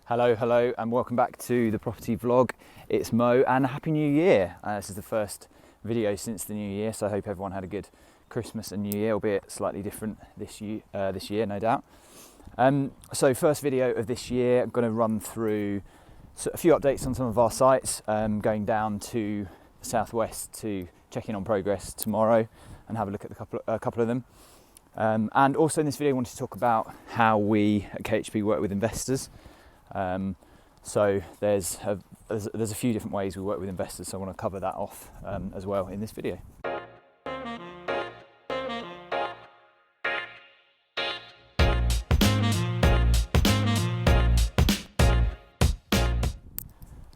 Hello and welcome back to the property vlog. It's Mo and a happy new year. This is the first video since the new year, so I hope everyone had a good Christmas and New Year, albeit slightly different this year, no doubt. So first video of this year, I'm going to run through a few updates on some of our sites, going down to the southwest to check in on progress tomorrow and have a look at a couple of them. And also in this video I wanted to talk about how we at KHP work with investors. So there's a few different ways we work with investors, so I want to cover that off as well in this video.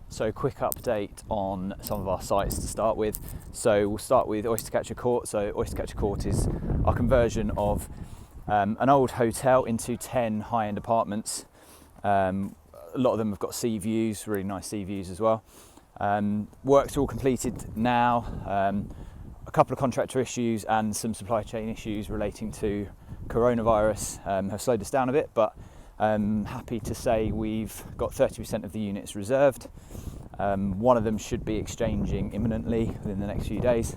So quick update on some of our sites to start with. So we'll start with Oyster Court. So Oyster Court is our conversion of an old hotel into 10 high-end apartments. A lot of them have got sea views, really nice sea views as well. Work's all completed now. A couple of contractor issues and some supply chain issues relating to coronavirus have slowed us down a bit, but happy to say we've got 30% of the units reserved. One of them should be exchanging imminently within the next few days,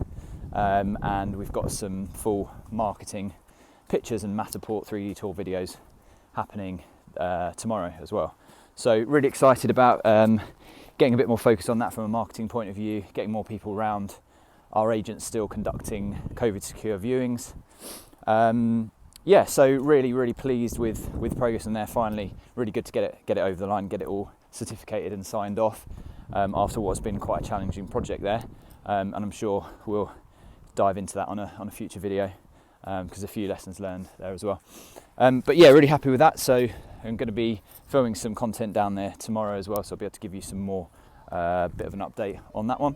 and we've got some full marketing pictures and Matterport 3D tour videos happening tomorrow as well. So really excited about getting a bit more focus on that from a marketing point of view, getting more people around. Our agents still conducting COVID secure viewings. Yeah, so really pleased with progress in there. Finally, really good to get it over the line, get it all certificated and signed off after what's been quite a challenging project there. And I'm sure we'll dive into that on a future video because a few lessons learned there as well. But yeah, really happy with that. So I'm going to be filming some content down there tomorrow as well, so I'll be able to give you some more bit of an update on that one.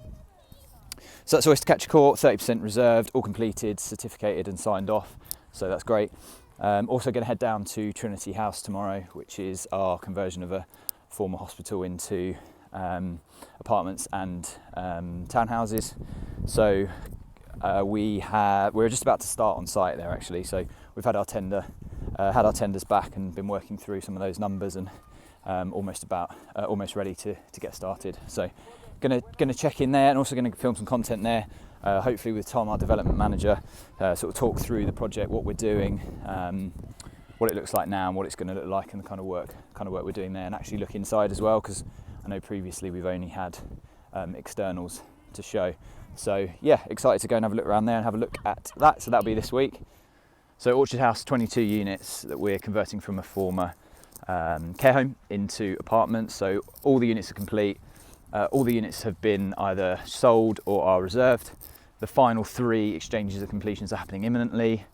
So that's Oyster Court, 30% reserved, all completed, certificated and signed off. So that's great. Also going to head down to Trinity House tomorrow, which is our conversion of a former hospital into apartments and townhouses. So we're just about to start on site there actually. So we've had our tenders back and been working through some of those numbers and almost ready to get started. So gonna check in there and also going to film some content there. Hopefully with Tom, our development manager, sort of talk through the project, what we're doing, what it looks like now and what it's going to look like and the kind of work we're doing there, and actually look inside as well, because I know previously we've only had externals to show. So yeah, excited to go and have a look around there and have a look at that. So that'll be this week. So Orchard House, 22 units that we're converting from a former care home into apartments. So all the units are complete. All the units have been either sold or are reserved. The final 3 exchanges of completions are happening imminently.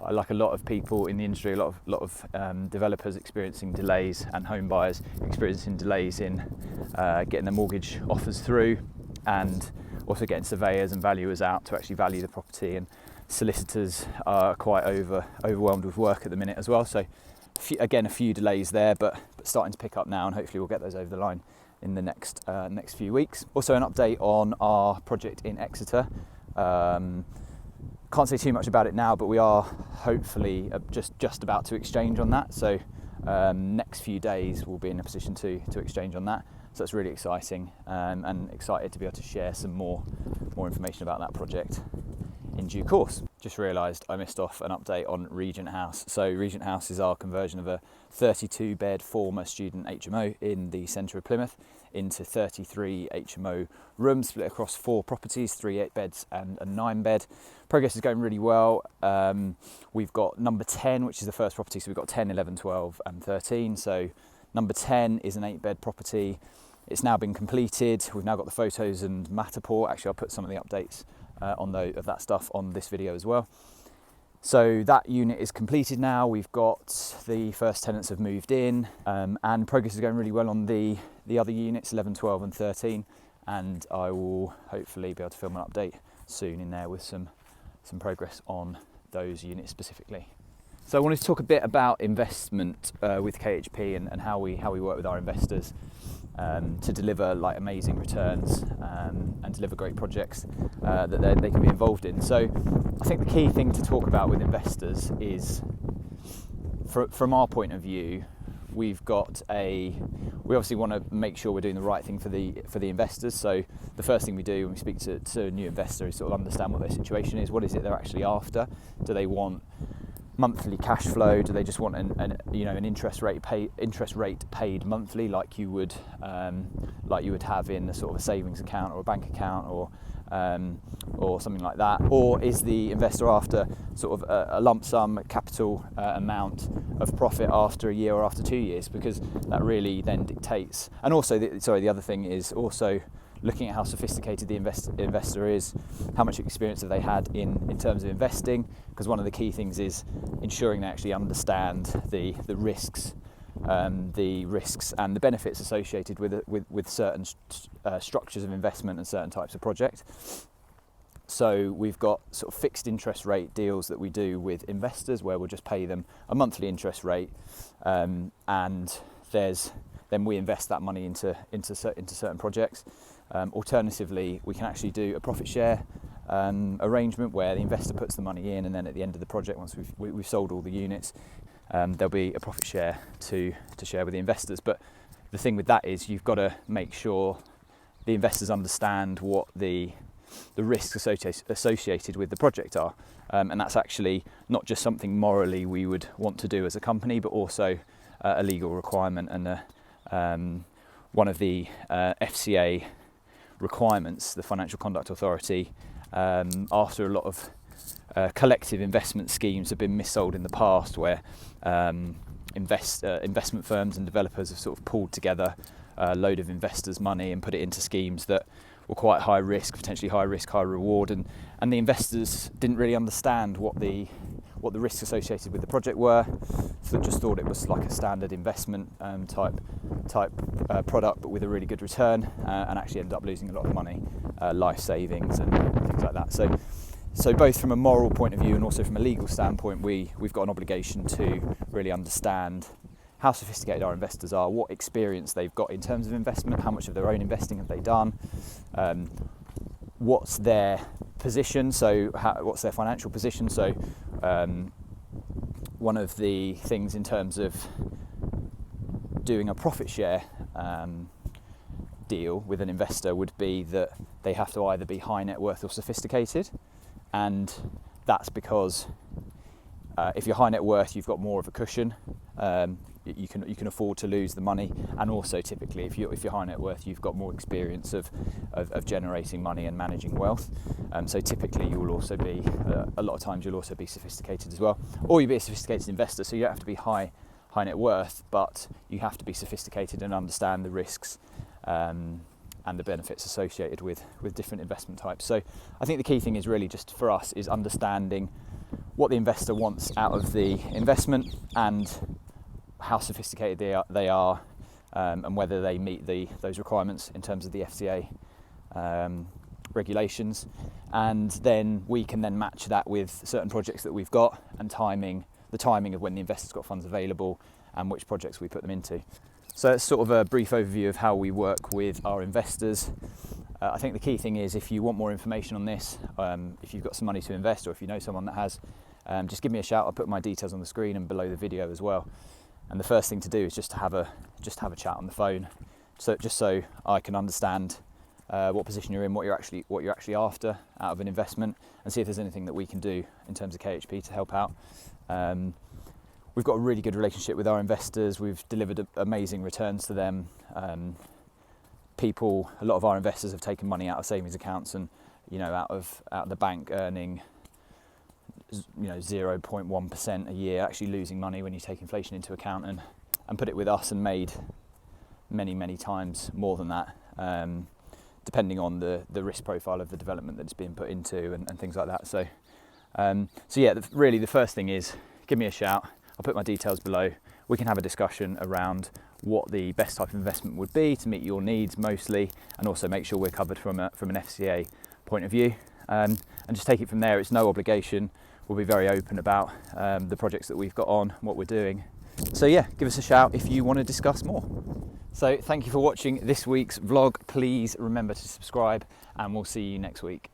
Like a lot of people in the industry, a lot of developers experiencing delays and home buyers experiencing delays in getting their mortgage offers through, and also getting surveyors and valuers out to actually value the property, and solicitors are quite overwhelmed with work at the minute as well. So a few delays there, but starting to pick up now, and hopefully we'll get those over the line in the next few weeks. Also an update on our project in Exeter. Can't say too much about it now, but we are hopefully just about to exchange on that. So next few days we'll be in a position to exchange on that. So that's really exciting, and excited to be able to share some more information about that project in due course. Just realised I missed off an update on Regent House. So Regent House is our conversion of a 32-bed former student HMO in the centre of Plymouth into 33 HMO rooms split across 4 properties, 3 8-beds and a 9-bed. Progress is going really well. We've got number 10, which is the first property. So we've got 10, 11, 12 and 13. So number 10 is an 8-bed property. It's now been completed. We've now got the photos and Matterport. Actually, I'll put some of the updates of that stuff on this video as well. So that unit is completed now. We've got the first tenants have moved in, and progress is going really well on the other units, 11, 12 and 13, and I will hopefully be able to film an update soon in there with some progress on those units specifically. So I wanted to talk a bit about investment with KHP and how we work with our investors to deliver like amazing returns and deliver great projects that they can be involved in. So I think the key thing to talk about with investors is, from our point of view, we obviously want to make sure we're doing the right thing for the investors. So the first thing we do when we speak to a new investor is sort of understand what their situation is. What is it they're actually after? Do they want monthly cash flow? Do they just want an interest rate paid monthly, like you would have in a sort of a savings account or a bank account or something like that? Or is the investor after sort of a lump sum capital amount of profit after a year or after 2 years? Because that really then dictates. And also, the other thing is also looking at how sophisticated the investor is, how much experience have they had in terms of investing, because one of the key things is ensuring they actually understand the risks and the benefits associated with certain structures of investment and certain types of project. So we've got sort of fixed interest rate deals that we do with investors where we'll just pay them a monthly interest rate, and then we invest that money into certain projects. Alternatively, we can actually do a profit share arrangement where the investor puts the money in, and then at the end of the project, once we've sold all the units, there'll be a profit share to share with the investors. But the thing with that is you've got to make sure the investors understand what the risks associated with the project are, and that's actually not just something morally we would want to do as a company, but also a legal requirement and one of the FCA requirements. The Financial Conduct Authority, after a lot of collective investment schemes have been missold in the past, where investment firms and developers have sort of pulled together a load of investors' money and put it into schemes that were quite high risk, potentially high risk, high reward, and the investors didn't really understand what the risks associated with the project were, so they just thought it was like a standard investment type product, but with a really good return, and actually ended up losing a lot of money, life savings and things like that. So both from a moral point of view and also from a legal standpoint, we've got an obligation to really understand how sophisticated our investors are, what experience they've got in terms of investment, how much of their own investing have they done, what's their position, what's their financial position. So one of the things in terms of doing a profit share deal with an investor would be that they have to either be high net worth or sophisticated, and that's because if you're high net worth, you've got more of a cushion. You can afford to lose the money, and also typically if you're high net worth, you've got more experience of generating money and managing wealth. So typically you will also be a lot of times you'll also be sophisticated as well, or you'll be a sophisticated investor. So you don't have to be high net worth, but you have to be sophisticated and understand the risks and the benefits associated with different investment types. So I think the key thing is really just for us is understanding what the investor wants out of the investment and how sophisticated they are, and whether they meet those requirements in terms of the FCA regulations, and then we can then match that with certain projects that we've got and the timing of when the investor's got funds available and which projects we put them into. So it's sort of a brief overview of how we work with our investors. I think the key thing is, if you want more information on this, if you've got some money to invest, or if you know someone that has, just give me a shout. I'll put my details on the screen and below the video as well. And the first thing to do is just have a chat on the phone, so I can understand what position you're in, what you're actually after out of an investment, and see if there's anything that we can do in terms of KHP to help out. We've got a really good relationship with our investors. We've delivered amazing returns to them. A lot of our investors have taken money out of savings accounts and out of the bank earning 0.1% a year, actually losing money when you take inflation into account, and put it with us and made many times more than that, depending on the risk profile of the development that it's being put into and things like that. So yeah, really the first thing is give me a shout. I'll put my details below. We can have a discussion around what the best type of investment would be to meet your needs mostly, and also make sure we're covered from an FCA point of view, and just take it from there. It's no obligation. We'll be very open about the projects that we've got on, what we're doing. So yeah, give us a shout if you want to discuss more. So thank you for watching this week's vlog. Please remember to subscribe, and we'll see you next week.